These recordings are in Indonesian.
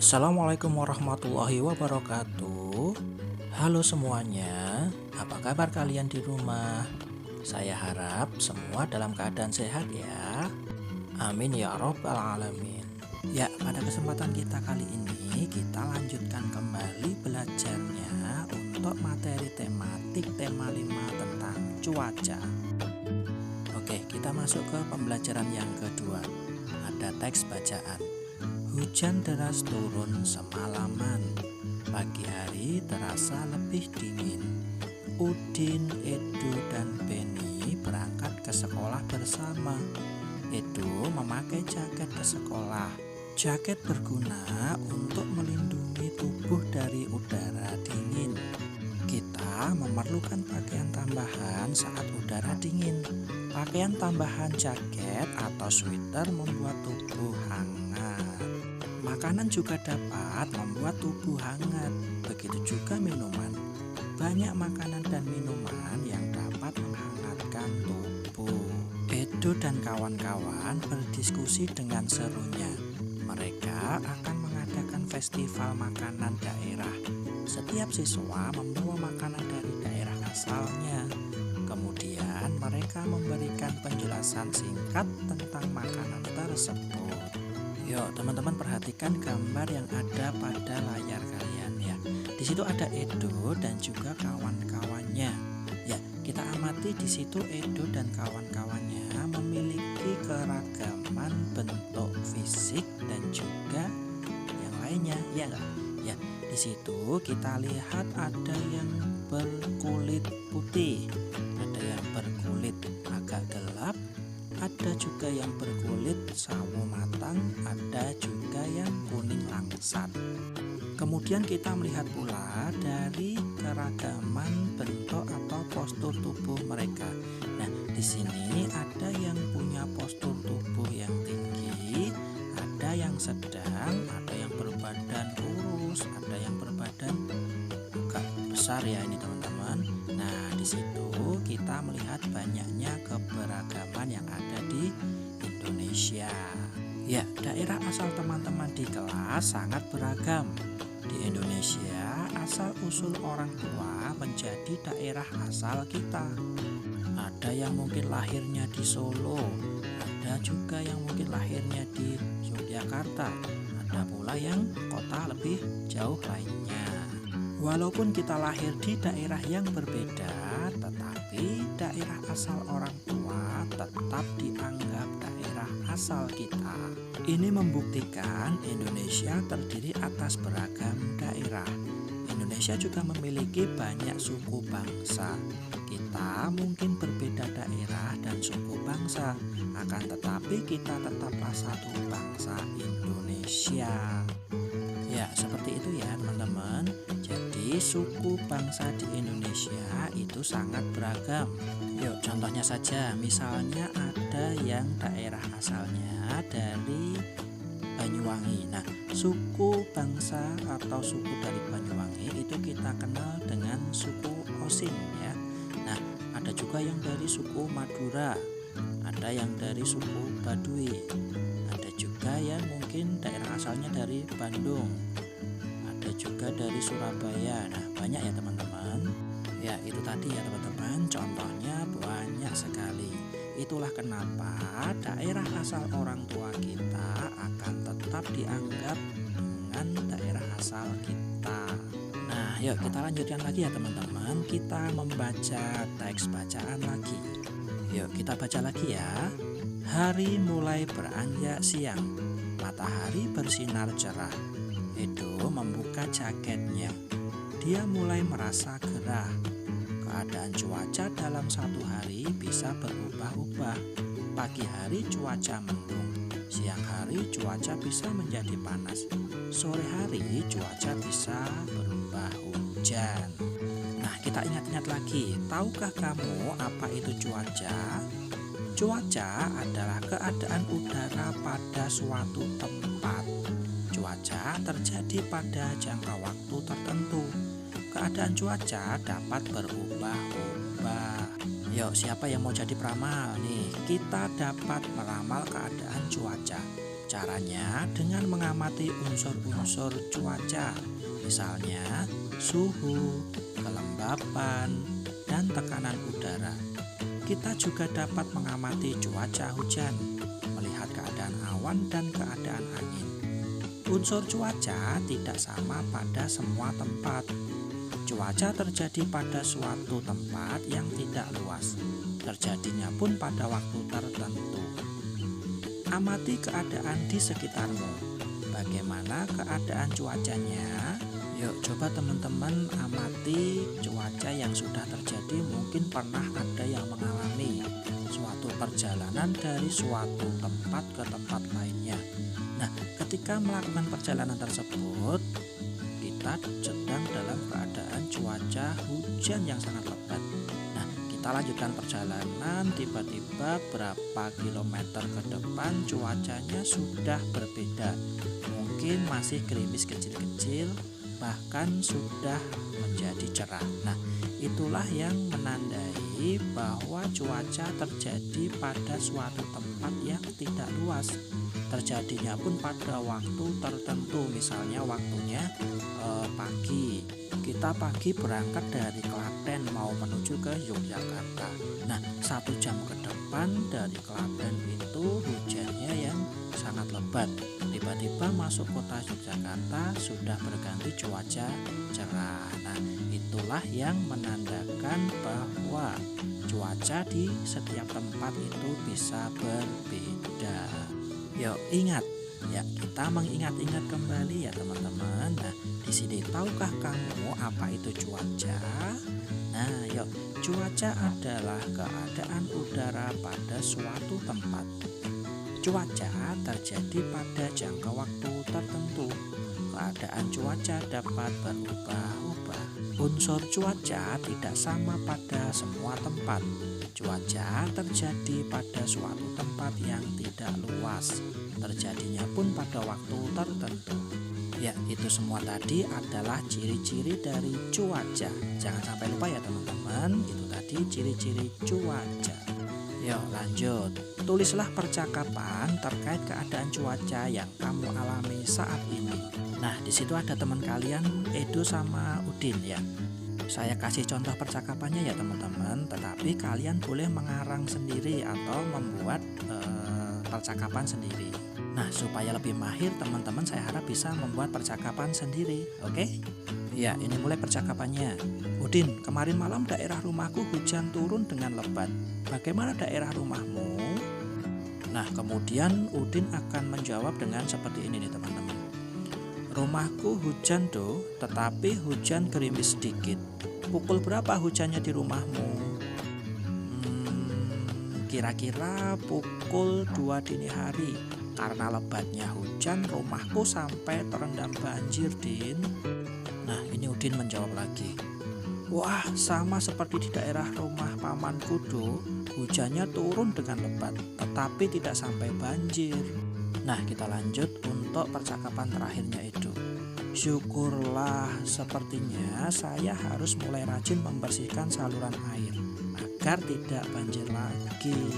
Assalamualaikum warahmatullahi wabarakatuh. Halo semuanya, apa kabar kalian di rumah? Saya harap semua dalam keadaan sehat ya. Amin ya robbal alamin. Ya, pada kesempatan kita kali ini kita lanjutkan kembali belajarnya untuk materi tematik tema 5 tentang cuaca. Oke, kita masuk ke pembelajaran yang kedua. Ada teks bacaan. Hujan deras turun semalaman, pagi hari terasa lebih dingin. Udin, Edo, dan Beni berangkat ke sekolah bersama. Edo memakai jaket ke sekolah. Jaket berguna untuk melindungi tubuh dari udara dingin. Kita memerlukan pakaian tambahan saat udara dingin. Pakaian tambahan jaket atau sweater membuat tubuh hangat. Makanan juga dapat membuat tubuh hangat, begitu juga minuman. Banyak makanan dan minuman yang dapat menghangatkan tubuh. Edo dan kawan-kawan berdiskusi dengan serunya. Mereka akan mengadakan festival makanan daerah. Setiap siswa membawa makanan dari daerah asalnya. Kemudian mereka memberikan penjelasan singkat tentang makanan tersebut. Yuk teman-teman perhatikan gambar yang ada pada layar kalian ya. Di situ ada Edo dan juga kawan-kawannya. Ya, kita amati di situ Edo dan kawan-kawannya memiliki keragaman bentuk fisik dan juga yang lainnya, ya enggak? Ya, di situ kita lihat ada yang berkulit putih, ada yang berkulit agak gelap, ada juga yang berkulit sawo matang, ada juga yang kuning langsat. Kemudian kita melihat pula dari keragaman bentuk atau postur tubuh mereka. Nah, di sini ada yang punya postur tubuh yang tinggi, ada yang sedang, ada yang berbadan kurus, ada yang berbadan agak besar ya ini teman-teman. Nah, di situ kita melihat banyaknya keberagaman yang ada di Indonesia. Ya, daerah asal teman-teman di kelas sangat beragam. Di Indonesia, asal-usul orang tua menjadi daerah asal kita. Ada yang mungkin lahirnya di Solo, ada juga yang mungkin lahirnya di Yogyakarta, ada pula yang kota lebih jauh lainnya. Walaupun kita lahir di daerah yang berbeda, tetapi daerah asal orang tua tetap dianggap daerah asal kita. Ini membuktikan Indonesia terdiri atas beragam daerah. Indonesia juga memiliki banyak suku bangsa. Kita mungkin berbeda daerah dan suku bangsa, akan tetapi kita tetaplah satu bangsa Indonesia. Ya, seperti itu ya teman-teman. Jadi suku bangsa di Indonesia itu sangat beragam. Yuk contohnya saja, misalnya ada yang daerah asalnya dari Banyuwangi. Nah, suku bangsa atau suku dari Banyuwangi itu kita kenal dengan suku Osing ya. Nah, ada juga yang dari suku Madura, ada yang dari suku Baduy, ada juga yang mungkin daerah asalnya dari Bandung, ada juga dari Surabaya. Nah, banyak ya teman-teman. Ya, itu tadi ya teman-teman, contohnya banyak sekali. Itulah kenapa daerah asal orang tua kita akan tetap dianggap dengan daerah asal kita. Nah, yuk kita lanjutkan lagi ya teman-teman. Kita membaca teks bacaan lagi. Yuk kita baca lagi ya. Hari mulai beranjak siang, matahari bersinar cerah. Edo membuka jaketnya. Dia mulai merasa gerah. Keadaan cuaca dalam satu hari bisa berubah-ubah. Pagi hari cuaca mendung, siang hari cuaca bisa menjadi panas, sore hari cuaca bisa berubah hujan. Nah, kita ingat-ingat lagi, tahukah kamu apa itu cuaca? Cuaca adalah keadaan udara pada suatu tempat. Cuaca terjadi pada jangka waktu tertentu. Keadaan cuaca dapat berubah-ubah. Yuk, siapa yang mau jadi peramal nih? Kita dapat meramal keadaan cuaca. Caranya dengan mengamati unsur-unsur cuaca, misalnya suhu, kelembapan, dan tekanan udara. Kita juga dapat mengamati cuaca hujan, melihat keadaan awan dan keadaan angin. Unsur cuaca tidak sama pada semua tempat. Cuaca terjadi pada suatu tempat yang tidak luas. Terjadinya pun pada waktu tertentu. Amati keadaan di sekitarmu. Bagaimana keadaan cuacanya? Yuk coba teman-teman amati cuaca yang sudah terjadi. Mungkin pernah ada yang mengalami suatu perjalanan dari suatu tempat ke tempat lainnya. Nah, ketika melakukan perjalanan tersebut, kita sedang dalam keadaan cuaca hujan yang sangat lebat. Nah, kita lanjutkan perjalanan, tiba-tiba berapa kilometer ke depan cuacanya sudah berbeda. Mungkin masih gerimis kecil-kecil, bahkan sudah menjadi cerah. Nah, itulah yang menandai bahwa cuaca terjadi pada suatu tempat yang tidak luas. Terjadinya pun pada waktu tertentu, misalnya waktunya pagi. Kita pagi berangkat dari Klaten mau menuju ke Yogyakarta. Nah, 1 jam ke depan dari Klaten itu hujannya yang sangat lebat. Tiba-tiba masuk kota Yogyakarta sudah berganti cuaca cerah. Nah, itulah yang menandakan bahwa cuaca di setiap tempat itu bisa berbeda. Yuk ingat, ya kita mengingat-ingat kembali ya teman-teman. Nah, di sini tahukah kamu apa itu cuaca? Nah, yuk, cuaca adalah keadaan udara pada suatu tempat. Cuaca terjadi pada jangka waktu tertentu. Keadaan cuaca dapat berubah-ubah. Unsur cuaca tidak sama pada semua tempat. Cuaca terjadi pada suatu tempat yang tidak luas. Terjadinya pun pada waktu tertentu. Ya, itu semua tadi adalah ciri-ciri dari cuaca. Jangan sampai lupa ya teman-teman. Itu tadi ciri-ciri cuaca. Yuk lanjut. Tulislah percakapan terkait keadaan cuaca yang kamu alami saat ini. Nah, di situ ada teman kalian Edo sama Udin ya. Saya kasih contoh percakapannya ya teman-teman, tetapi kalian boleh mengarang sendiri atau membuat percakapan sendiri. Nah, supaya lebih mahir teman-teman saya harap bisa membuat percakapan sendiri, oke? Ya, ini mulai percakapannya. Udin, kemarin malam daerah rumahku hujan turun dengan lebat. Bagaimana daerah rumahmu? Nah, kemudian Udin akan menjawab dengan seperti ini nih teman-teman. Rumahku hujan do, tetapi hujan gerimis sedikit. Pukul berapa hujannya di rumahmu? Kira-kira pukul 2 dini hari. Karena lebatnya hujan, rumahku sampai terendam banjir, Din. Nah, ini Udin menjawab lagi. Wah, sama seperti di daerah rumah pamanku do, hujannya turun dengan lebat, tetapi tidak sampai banjir. Nah, kita lanjut untuk percakapan terakhirnya itu. Syukurlah, sepertinya saya harus mulai rajin membersihkan saluran air agar tidak banjir lagi.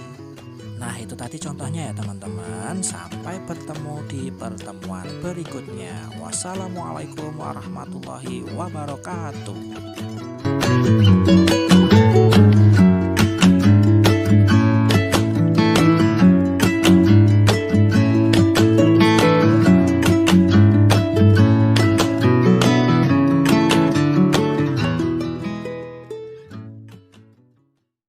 Nah, itu tadi contohnya ya teman-teman. Sampai bertemu di pertemuan berikutnya. Wassalamualaikum warahmatullahi wabarakatuh.